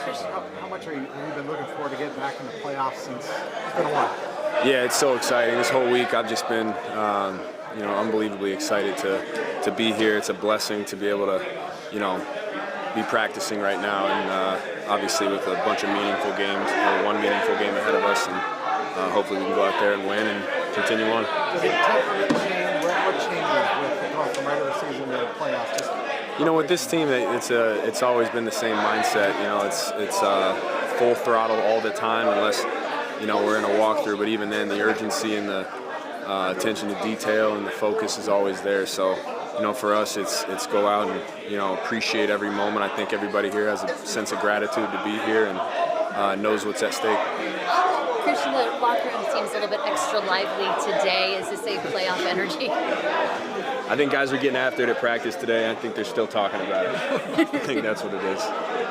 How much have you been looking forward to get back in the playoffs since it's been a while? Yeah, it's so exciting. This whole week I've just been, unbelievably excited to be here. It's a blessing to be able to, be practicing right now, and obviously with a bunch of meaningful games, one meaningful game ahead of us, and hopefully we can go out there and win and continue on. Does it temporarily change? What changes with going from regular season to playoffs? With this team, it's always been the same mindset. It's full throttle all the time, unless we're in a walkthrough. But even then, the urgency and the attention to detail and the focus is always there. So, for us, it's go out and appreciate every moment. I think everybody here has a sense of gratitude to be here and knows what's at stake. Christian, the locker room seems a little bit extra lively today. Is this a playoff energy? I think guys are getting after it at practice today. I think they're still talking about it. I think that's what it is.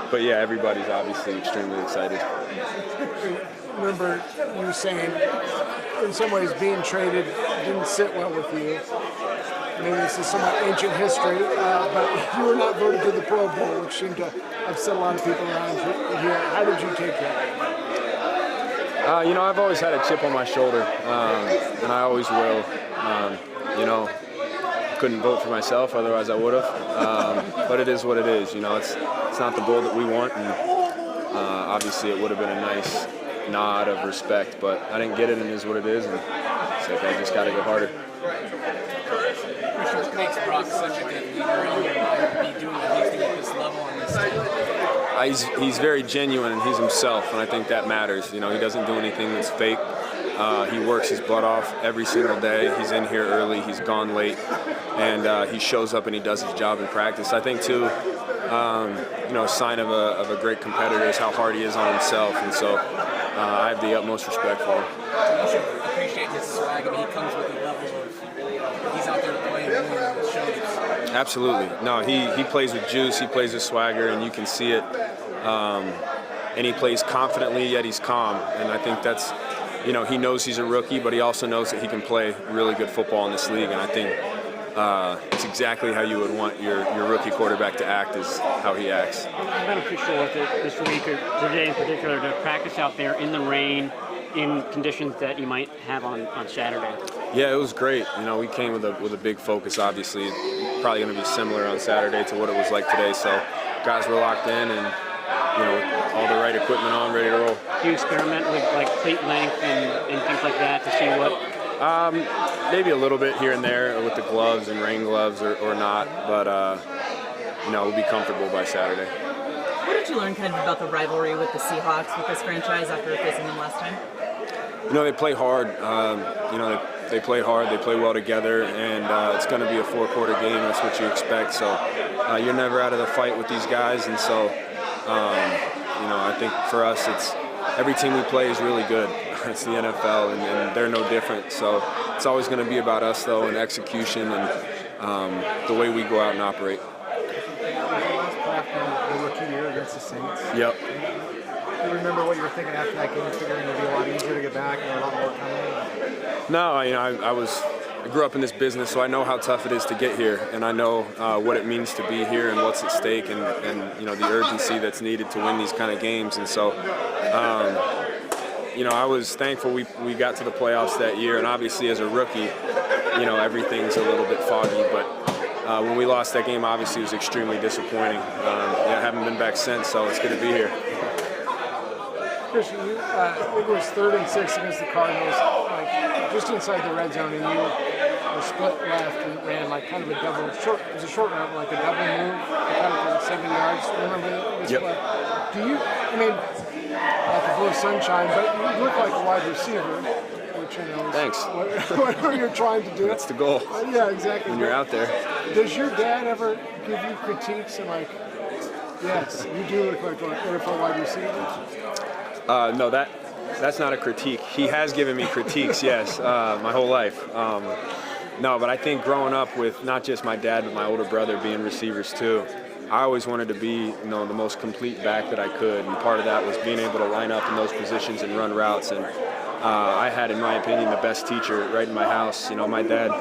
But yeah, everybody's obviously extremely excited. Remember you saying, in some ways, being traded didn't sit well with you. Maybe this is somewhat ancient history, but you were not voted to the Pro Bowl, which seemed to upset a lot of people around here. How did you take that? I've always had a chip on my shoulder, and I always will. Couldn't vote for myself, otherwise I would have. But it is what it is. It's not the bowl that we want, and obviously it would have been a nice nod of respect, but I didn't get it, and it is what it is, and it's like I just got to go harder. What makes Brock such a good leader in your mind to be doing what he's doing at this level on this team? He's very genuine, and he's himself, and I think that matters. He doesn't do anything that's fake. He works his butt off every single day. He's in here early, he's gone late, and he shows up and he does his job in practice. I think too, a sign of a great competitor is how hard he is on himself, and so I have the utmost respect for him. You should appreciate his swag. I mean, he comes with a level of he's out there to play and win, and it shows. Absolutely. No, he plays with juice, he plays with swagger, and you can see it. And he plays confidently, yet he's calm, and I think that's, he knows he's a rookie, but he also knows that he can play really good football in this league, and I think it's exactly how you would want your rookie quarterback to act is how he acts. It's beneficial with it this week, or today in particular, to practice out there in the rain, in conditions that you might have on Saturday. Yeah, it was great. We came with a big focus, obviously. Probably going to be similar on Saturday to what it was like today, so guys were locked in and all the right equipment on, ready to roll. Do you experiment with like cleat length and things like that to see what? Maybe a little bit here and there with the gloves and rain gloves or not, but we'll be comfortable by Saturday. What did you learn kind of about the rivalry with the Seahawks with this franchise after facing them last time? They play hard. They play hard. They play well together, and it's going to be a 4-quarter game. That's what you expect. So you're never out of the fight with these guys, and so I think for us, it's every team we play is really good. It's the NFL, and they're no different. So it's always going to be about us, though, and execution and the way we go out and operate. Last playoff game, the rookie year against the Saints. Yep. Do you remember what you were thinking after that game, figuring it would be a lot easier to get back and a lot more coming? No, I grew up in this business, so I know how tough it is to get here, and I know what it means to be here and what's at stake, and the urgency that's needed to win these kind of games. And so, I was thankful we got to the playoffs that year, and obviously as a rookie, everything's a little bit foggy, but when we lost that game, obviously it was extremely disappointing. I haven't been back since, so it's good to be here. Christian, it was 3rd and 6 against the Cardinals, just inside the red zone, and you were split left and ran kind of a double short. It was a short route, like a double move, kind of for 7 yards. Remember this Yep. play? Do you? Not to blow sunshine, but you look like a wide receiver, which is Thanks. Whatever you're trying to do. That's the goal. Yeah, exactly. When you're out there. Does your dad ever give you critiques and yes, you do look like an NFL wide receiver? No, that's not a critique. He has given me critiques, yes, my whole life. No, but I think growing up with not just my dad, but my older brother being receivers too, I always wanted to be, the most complete back that I could, and part of that was being able to line up in those positions and run routes. And I had, in my opinion, the best teacher right in my house. My dad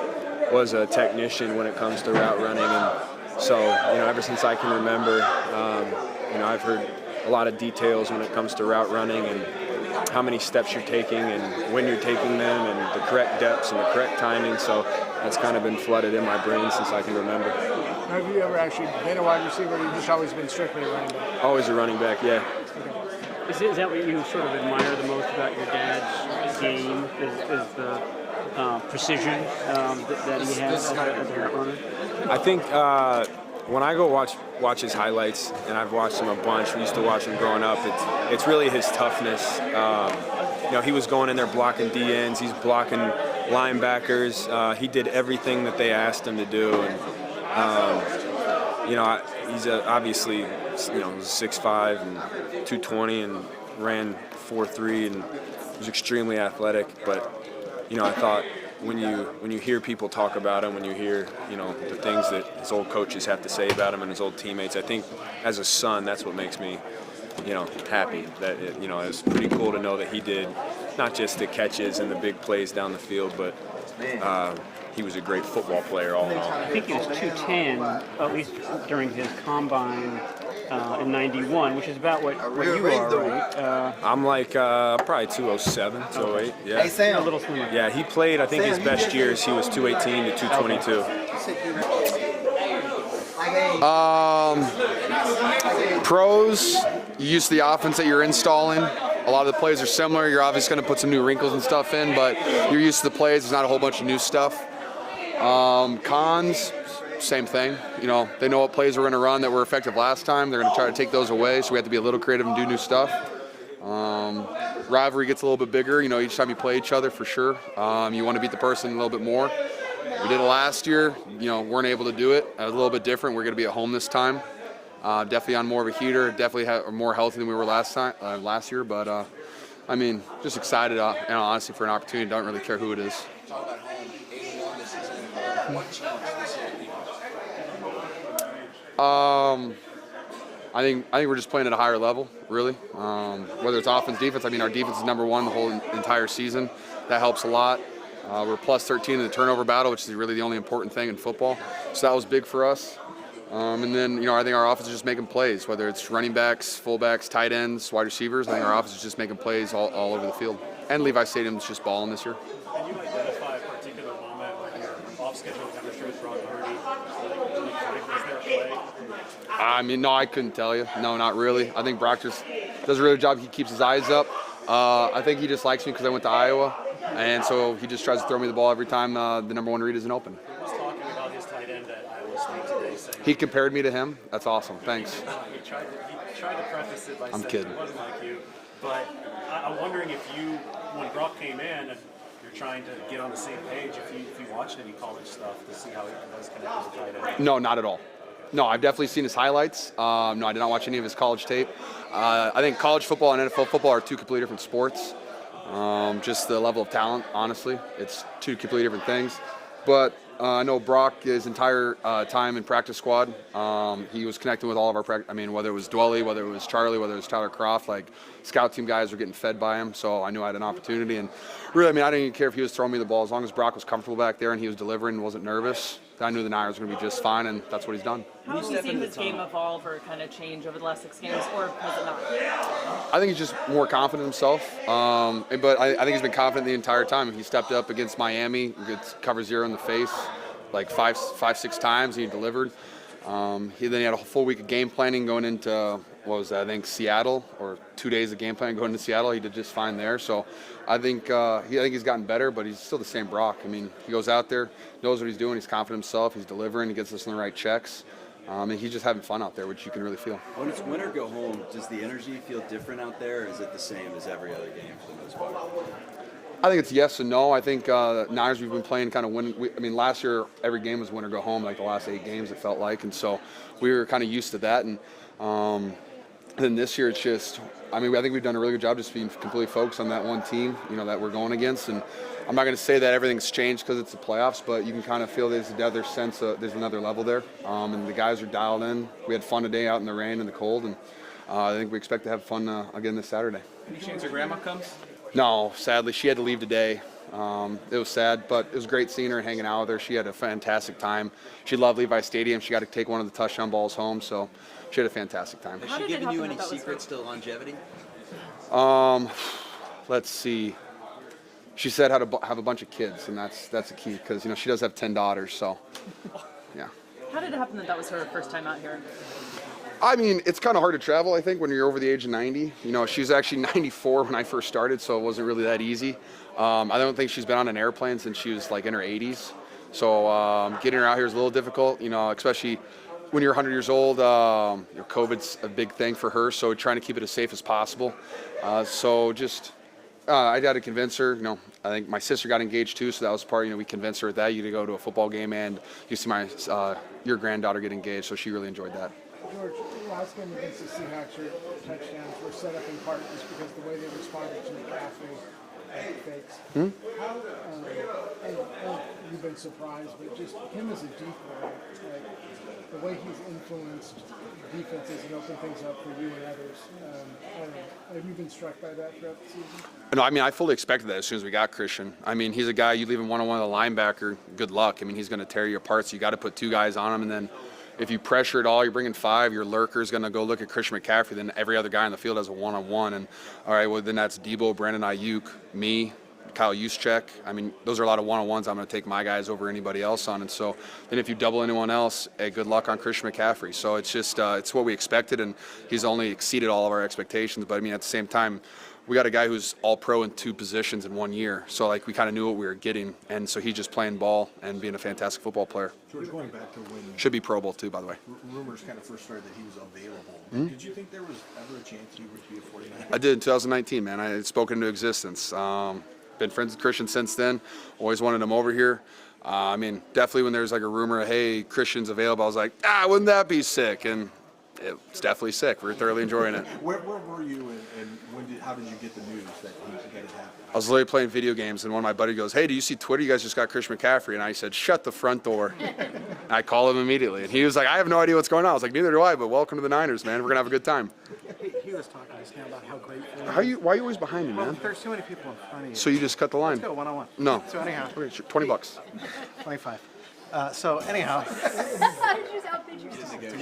was a technician when it comes to route running, and so ever since I can remember, I've heard a lot of details when it comes to route running and how many steps you're taking and when you're taking them and the correct depths and the correct timing. So that's kind of been flooded in my brain since I can remember. Have you ever actually been a wide receiver, or you've just always been strictly a running back? Always a running back, yeah. Is that what you sort of admire the most about your dad's game? Is the precision that he has as a route runner? I think when I go watch his highlights, and I've watched him a bunch, we used to watch him growing up, it's really his toughness. He was going in there blocking D-ends, he's blocking linebackers. He did everything that they asked him to do. And, he's obviously, 6'5" and 220 and ran 4.3 and was extremely athletic. But, I thought when you hear people talk about him, when you hear, the things that his old coaches have to say about him and his old teammates, I think as a son, that's what makes me, happy. That, it's pretty cool to know that he did not just the catches and the big plays down the field, but he was a great football player all in all. I think he was 210, at least during his combine in '91, which is about what you are, right? I'm like probably 207, 208. Yeah. Hey, Sam. A little slimmer. Yeah, he played, I think his best years, he was 218 to 222. Pros, you use the offense that you're installing. A lot of the plays are similar. You're obviously going to put some new wrinkles and stuff in, but you're used to the plays. There's not a whole bunch of new stuff. Cons, same thing. They know what plays we're going to run that were effective last time. They're going to try to take those away, so we have to be a little creative and do new stuff. Rivalry gets a little bit bigger, each time you play each other for sure. You want to beat the person a little bit more. We did it last year, weren't able to do it. It was a little bit different. We're going to be at home this time. Definitely on more of a heater, definitely more healthy than we were last year. But, just excited, honestly, for an opportunity. Don't really care who it is. I think we're just playing at a higher level, really. Whether it's offense, defense. Our defense is #1 the whole entire season. That helps a lot. We're plus 13 in the turnover battle, which is really the only important thing in football. So that was big for us. And then, I think our offense is just making plays, whether it's running backs, fullbacks, tight ends, wide receivers. I think our offense is just making plays all over the field. And Levi Stadium's just balling this year. Can you identify a particular moment when your off-schedule chemistry with Brock Purdy? Was there a play? No, I couldn't tell you. No, not really. I think Brock just does a really good job. He keeps his eyes up. I think he just likes me because I went to Iowa. And so he just tries to throw me the ball every time the #1 read isn't open. He was talking about his tight end at Iowa State today. Saying He compared me to him. That's awesome. Thanks. he tried to preface it by I'm saying kidding. it wasn't like you. But I'm wondering if when Brock came in, and you're trying to get on the same page, if you watched any college stuff to see how he was connected to tight end. No, not at all. No, I've definitely seen his highlights. No, I did not watch any of his college tape. I think college football and NFL football are two completely different sports. Just the level of talent, honestly. It's two completely different things. But I know Brock, his entire time in practice squad, he was connecting with all of our practice. Whether it was Dwelly, whether it was Charlie, whether it was Tyler Croft, scout team guys were getting fed by him. So I knew I had an opportunity. And really, I didn't even care if he was throwing me the ball. As long as Brock was comfortable back there and he was delivering and wasn't nervous, I knew the Niners were going to be just fine, and that's what he's done. How have you seen his game evolve or kind of change over the last 6 games, or has it not? I think he's just more confident in himself, but I think he's been confident the entire time. He stepped up against Miami, gets cover 0 in the face, 5-6 times, and he delivered. He had a full week of game planning going into, Seattle, or 2 days of game planning going into Seattle. He did just fine there. So I think he's gotten better, but he's still the same Brock. He goes out there, knows what he's doing, he's confident in himself, he's delivering, he gets us in the right checks. And he's just having fun out there, which you can really feel. When it's win or go home, does the energy feel different out there, or is it the same as every other game for the most part? I think it's yes and no. I think Niners, we've been playing kind of win. Last year, every game was win or go home, the last 8 games, it felt like. And so we were kind of used to that. And then this year, it's just, I think we've done a really good job just being completely focused on that one team, that we're going against. And I'm not going to say that everything's changed because it's the playoffs, but you can kind of feel there's another sense there's another level there. And the guys are dialed in. We had fun today out in the rain and the cold, and I think we expect to have fun again this Saturday. Any chance your grandma comes? No, sadly, she had to leave today. It was sad, but it was great seeing her and hanging out with her. She had a fantastic time. She loved Levi Stadium. She got to take one of the touchdown balls home, so she had a fantastic time. Has she given you any secrets to longevity? Let's see. She said how to have a bunch of kids, and that's a key because she does have 10 daughters. So, yeah. How did it happen that was her first time out here? I mean, it's kind of hard to travel, I think, when you're over the age of 90. She was actually 94 when I first started, so it wasn't really that easy. I don't think she's been on an airplane since she was like in her 80s. So getting her out here is a little difficult, especially when you're 100 years old. COVID's a big thing for her, so trying to keep it as safe as possible. I had to convince her. I think my sister got engaged too, so that was part. We convinced her that you to go to a football game and you see your granddaughter get engaged, so she really enjoyed that. George, last game against the Seahawks, your touchdowns were set up in part just because the way they responded to McCaffrey fakes. How, and you've been surprised, but just him as a decoy, the way he's influenced defenses and opened things up for you and others. I don't know. Have you been struck by that throughout the season? No, I fully expected that as soon as we got Christian. He's a guy, you leave him one-on-one with a linebacker, good luck. He's going to tear you apart, so you got to put 2 guys on him, and then if you pressure it all, you're bringing 5, your lurker's going to go look at Christian McCaffrey, then every other guy on the field has a one-on-one. And, all right, well, then that's Debo, Brandon Ayuk, me, Kyle Juszczyk. Those are a lot of one-on-ones I'm going to take my guys over anybody else on. And so then if you double anyone else, good luck on Christian McCaffrey. So it's just it's what we expected, and he's only exceeded all of our expectations. But, at the same time, we got a guy who's all pro in 2 positions in 1 year. So, we kind of knew what we were getting. And so he's just playing ball and being a fantastic football player. George, going back to when... Should be Pro Bowl, too, by the way. Rumors kind of first started that he was available. Did you think there was ever a chance he would be a 49er? I did in 2019, man. I had spoken into existence. Been friends with Christian since then. Always wanted him over here. Definitely when there's a rumor, hey, Christian's available, I was like, wouldn't that be sick? And it's definitely sick. We're thoroughly enjoying it. Where were you and how did you get the news that it happened? I was literally playing video games, and one of my buddies goes, hey, do you see Twitter? You guys just got Christian McCaffrey. And I said, shut the front door. I call him immediately. And he was like, I have no idea what's going on. I was like, neither do I, but welcome to the Niners, man. We're going to have a good time. He was talking just now about how grateful. Why are you always behind me, man? There's too many people in front of you. So you just cut the line? Let's go one-on-one. No. So anyhow. Okay, sure, $20. 25. So anyhow.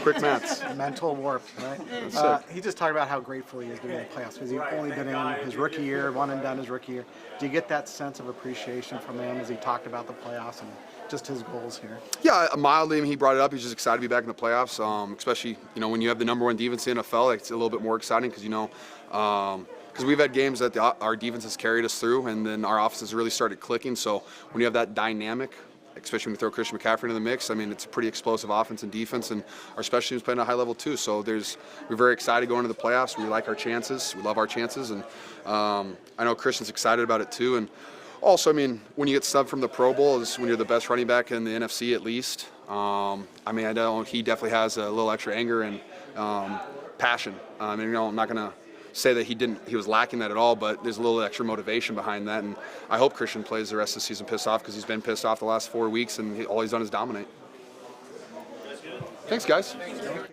Quick maths. Mental warp, right? He just talked about how grateful he is to be in the playoffs because he's only been in his rookie year, one and done his rookie year. Do you get that sense of appreciation from him as he talked about the playoffs and just his goals here? Yeah, mildly. He brought it up. He's just excited to be back in the playoffs. Especially when you have the #1 defense in the NFL, it's a little bit more exciting because because we've had games that our defense has carried us through, and then our offense has really started clicking. So when you have that dynamic, especially when you throw Christian McCaffrey into the mix, it's a pretty explosive offense and defense, and our special teams playing at a high level too. So we're very excited going into the playoffs. We like our chances. We love our chances, and I know Christian's excited about it too. And also, when you get subbed from the Pro Bowl, is when you're the best running back in the NFC at least. I know he definitely has a little extra anger and passion. I'm not going to say that he was lacking that at all, but there's a little extra motivation behind that, and I hope Christian plays the rest of the season pissed off because he's been pissed off the last 4 weeks, and all he's done is dominate. Thanks, guys.